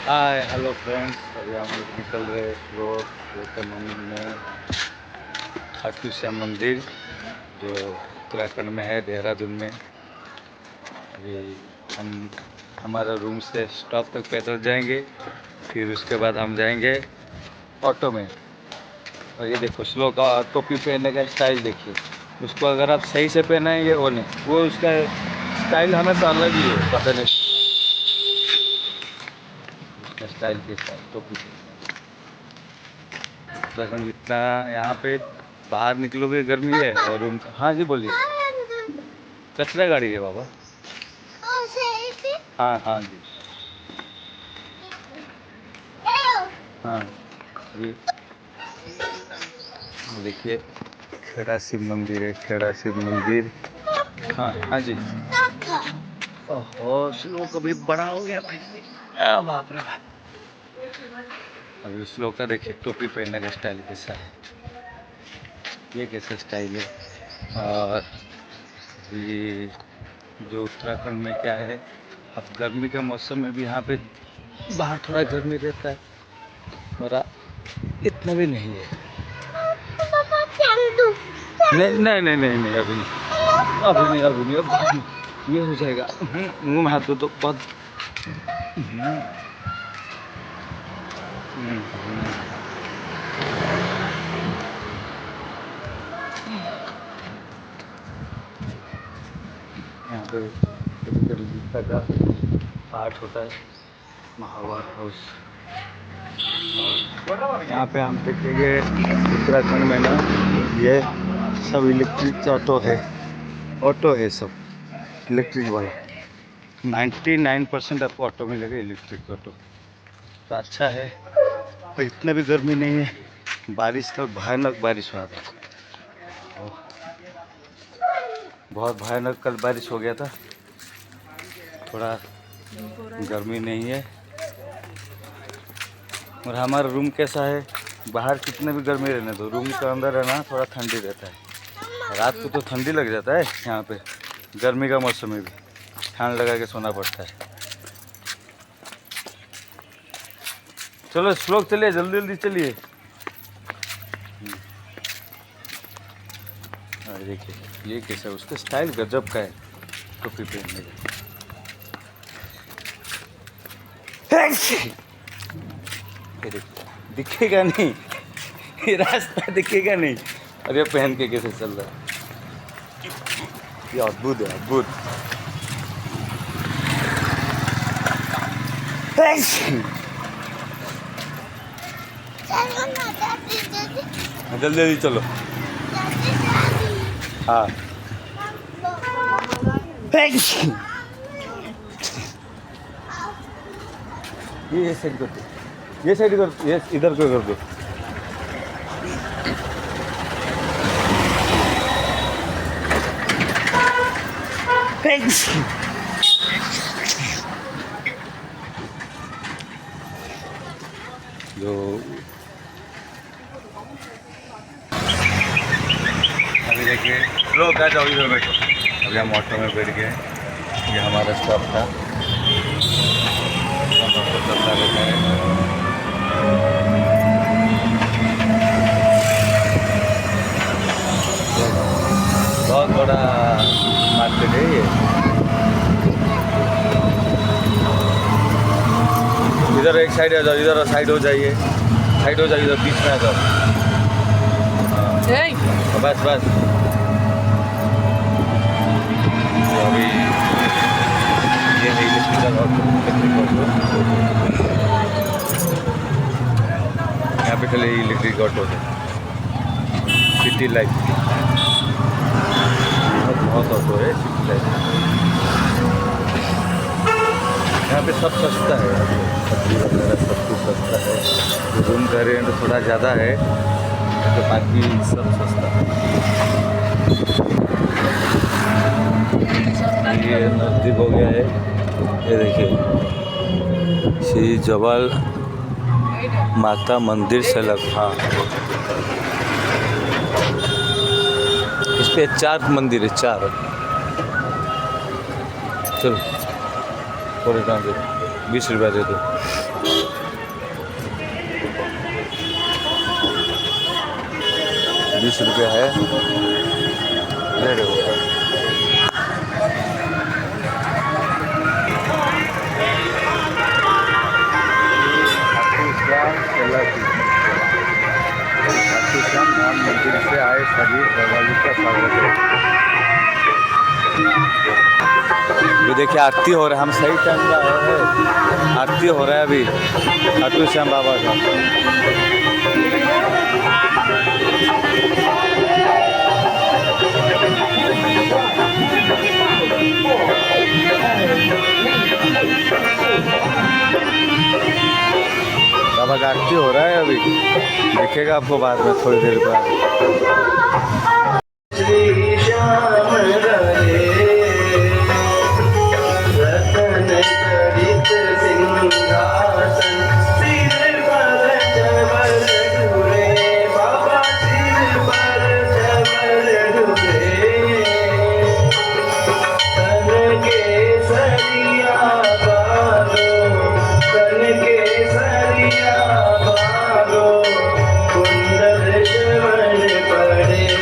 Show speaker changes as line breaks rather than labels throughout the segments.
Hi hello friends, अभी हम लोग निकल रहे रोड में खाटू श्याम मंदिर जो उत्तराखंड में है, देहरादून में। अभी हम हमारा रूम से स्टॉप तक पैदल जाएंगे, फिर उसके बाद हम जाएंगे ऑटो में। और ये देखो स्लो का टोपी पहनने का स्टाइल देखिए, उसको अगर आप सही से पहनाएंगे वो नहीं, वो उसका स्टाइल हमें तो अलग ही है, पता नहीं स्टाइल के साथ टोपी। उत्तराखंड इतना यहाँ पे बाहर निकलोगे गर्मी है और रूम। हाँ जी बोलिए। कचरा गाड़ी है बाबा। हाँ हाँ जी। हाँ ये देखिए खेड़ा शिव मंदिर है, खेड़ा शिव मंदिर। हाँ हाँ जी। ओहो स्लो कभी बड़ा हो गया भाई, बाप रे बाप। अभी उस लोग का देखिए टोपी पहनने का स्टाइल कैसा है, ये कैसा स्टाइल है। और ये जो उत्तराखंड में क्या है, अब गर्मी के मौसम में भी यहाँ पे बाहर थोड़ा गर्मी रहता है, थोड़ा इतना भी नहीं है। नहीं नहीं नहीं नहीं नहीं अभी नहीं, अभी नहीं, अभी नहीं, अब ये हो जाएगा। मुंह में हाथ तो बहुत। यहाँ पे कभी कभी गीता का पाठ होता है, महाभारत हाउस। यहाँ पे हम देखेंगे उत्तराखंड में ना, ये सब इलेक्ट्रिक ऑटो है सब इलेक्ट्रिक वाला। 99% आपको ऑटो मिलेगा, इलेक्ट्रिक ऑटो। तो अच्छा है और इतना भी गर्मी नहीं है। बारिश का भयानक बारिश हुआ था, बहुत भयानक कल बारिश हो गया था। थोड़ा गर्मी नहीं है। और हमारा रूम कैसा है, बाहर कितने भी गर्मी रहने दो, रूम के अंदर है ना थोड़ा ठंडी रहता है। रात को तो ठंडी लग जाता है यहाँ पे, गर्मी का मौसम में भी ठंड लगा के सोना पड़ता है। चलो स्लो चलिए, जल्दी जल्दी चलिए। देखिए ये कैसा है, उसका स्टाइल गजब का है टोपी पहनने का। दिखेगा नहीं, ये रास्ता दिखेगा नहीं। और ये पहन के कैसे चल रहा है, ये अद्भुत है, अद्भुत। जल्दी जल्दी चलो। हाँ ये साइड कर दो, ये साइड कर, ये इधर को कर दो। जो अभी देखिए लोग आ जाओ इधर बैठो। अभी हम ऑटो में बैठ गए, ये हमारा स्टॉप था, ऑटो चलता रहता है। बहुत बड़ा मार्केट है ये। इधर एक साइड आ जाओ, इधर साइड हो जाइए, साइड हो जाइए, इधर बीच में आ जाओ। बस बस अभी ये है इलेक्ट्रिकल ऑटो। यहाँ पे चले इलेक्ट्रिक ऑटो है, सिटी लाइफ। बहुत ऑटो है सिटी लाइफ। यहाँ पे सब सस्ता है, सब्जी वगैरह सब कुछ सस्ता है। रूम का रेंट थोड़ा ज़्यादा है, तो बाकी सब सस्ता है। ये नज़दीक हो गया है, ये देखिए श्री जवाल माता मंदिर से लग। हाँ इस पे 4 मंदिर है, 4। चलो थोड़े टाइम 20 रुपया दे दो। 20 रुपये है, ले लो। धाम मंदिर से आए सभी श्रद्धालु का स्वागत है। ये देखिए आरती हो रहा है, हम सही टाइम पे आए हैं, आरती हो रहा है अभी खाटू श्याम बाबा का। बाबा का आरती हो रहा है अभी, दिखेगा आपको बाद में थोड़ी देर बाद।
कुंडल श्रवण पड़े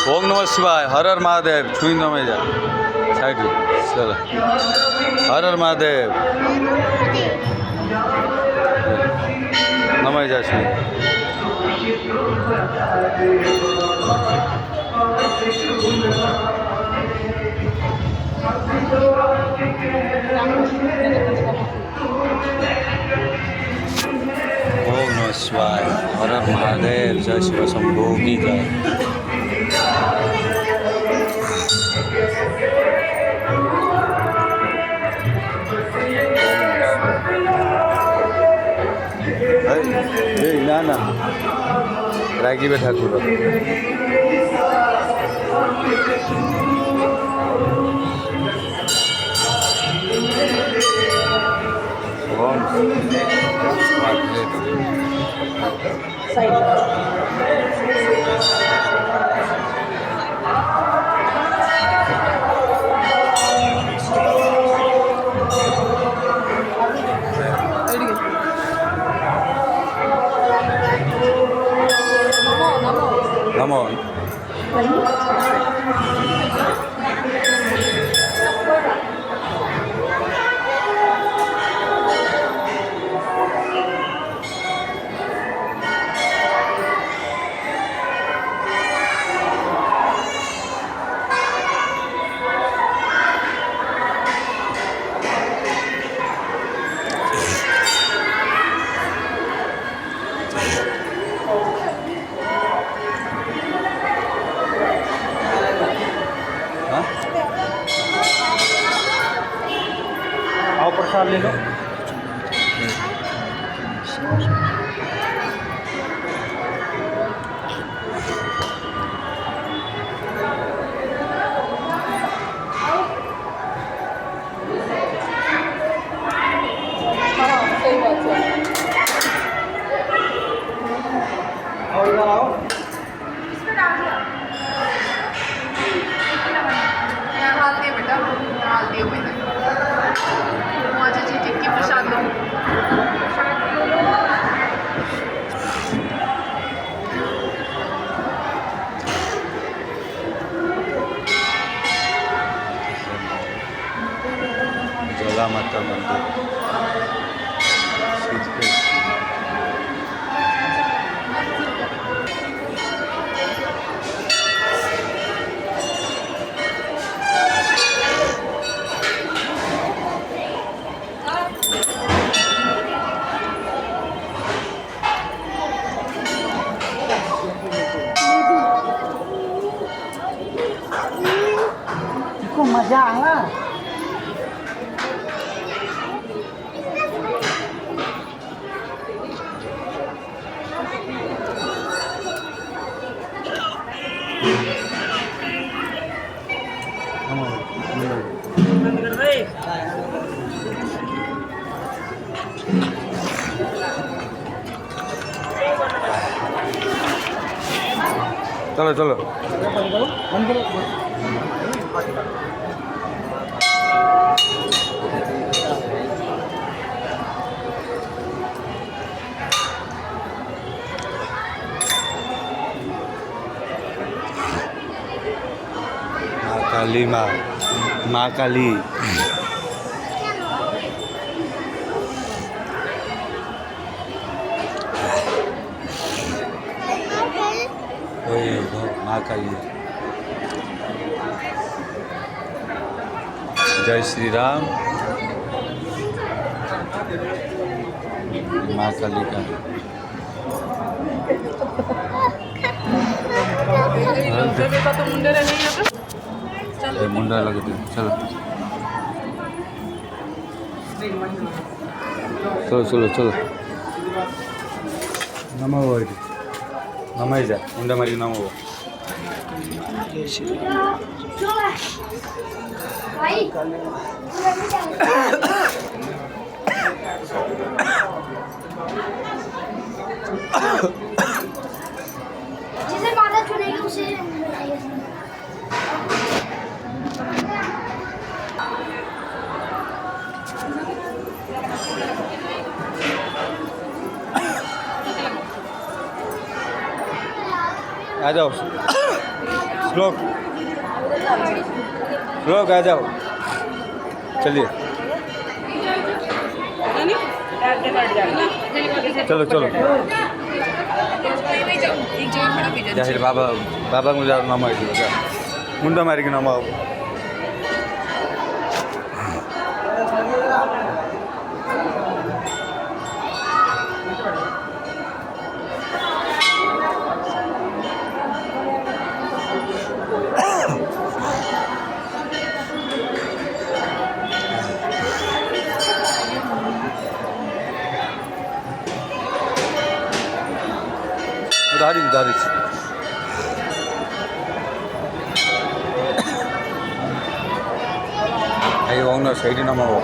ओम नमः शिवाय, हर हर महादेव। छुई नमे जा साइड चलो, हर हर महादेव नमे जा छुई। ओम नमः शिवाय, हर हर महादेव, जय शिव शंभो की जय। ना ना रागिबे ठाकुर नमो आओ प्रसाद ले लो। आओ इधर आओ। इसमें डाल दिया। डाल दिया बेटा, डाल दिया मैंने। मुझे जी टिक्की प्रसाद लो। जला माता मंदिर
मजा आया।
चलो चलो काली माँ काली माँ काली। जय श्री राम। माँ काली का मुंडा लगे थे। चलो चलो चलो चलो नमो नमः जा मुंडा मारी नमो। जय श्री राम।
जिसे माता चुनेगी उसे मिठाई।
आ जाओ श्लोक, श्लोक आ जाओ, चलिए चलो चलो जाहिर बाबा बाबा को जा नमाइदिनु जा मुन्डा मारिकन नमाऊ दारिज दारिज ayo owner side nama ho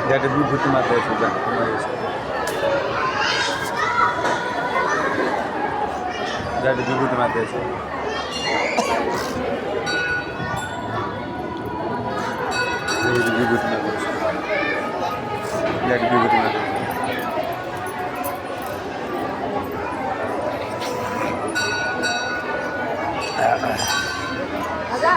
jadi butuh mati sudah jadi butuh mati jadi butuh mati jadi butuh mati ada